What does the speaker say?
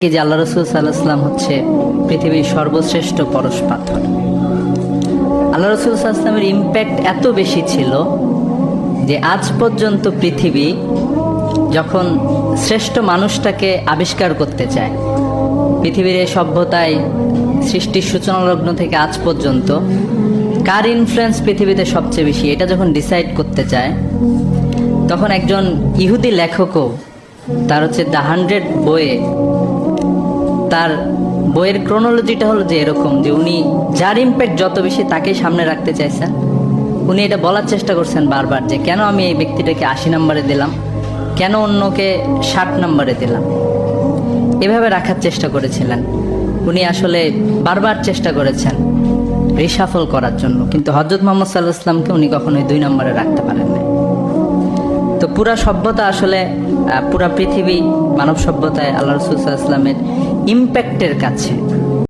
যে আল্লাহ রসুল সাল্লাল্লাহু আলাইহি ওয়াসাল্লাম হচ্ছে পৃথিবীর সর্বশ্রেষ্ঠ পরশ পাথর। আল্লাহ রসুল সাল্লাল্লাহু আলাইহি ওয়াসাল্লামের ইম্প্যাক্ট এত বেশি ছিল যে আজ পর্যন্ত পৃথিবী যখন শ্রেষ্ঠ মানুষটাকে আবিষ্কার করতে চায়, পৃথিবীর এই সভ্যতায় সৃষ্টির সূচনা লগ্ন থেকে আজ পর্যন্ত কার ইনফ্লুয়েন্স পৃথিবীতে সবচেয়ে বেশি, এটা যখন ডিসাইড করতে চায়, তখন একজন ইহুদি লেখকও তার হচ্ছে দ্য 100 বইয়ে তার বইয়ের ক্রোনোলজিটা হলো যে এরকম যে উনি যার ইম্প্যাক্ট যত বেশি তাকেই সামনে রাখতে চাইছেন। উনি এটা বলার চেষ্টা করছেন বারবার যে কেন আমি এই ব্যক্তিটাকে 80 নম্বরে দিলাম, কেন অন্যকে 60 নম্বরে দিলাম, এভাবে রাখার চেষ্টা করেছিলেন। উনি আসলে বারবার চেষ্টা করেছেন রিশাফল করার জন্য, কিন্তু হযরত মুহাম্মদ সাল্লাল্লাহু আলাইহি ওয়াসাল্লামকে উনি কখনোই 2 নম্বরে রাখতে পারেন না। তো পুরা সভ্যতা আসলে পুরা পৃথিবী মানব সভ্যতায় আল্লাহ রাসূল সাল্লাল্লাহু আলাইহি ওয়াসাল্লামের ইম্প্যাক্টের কাছে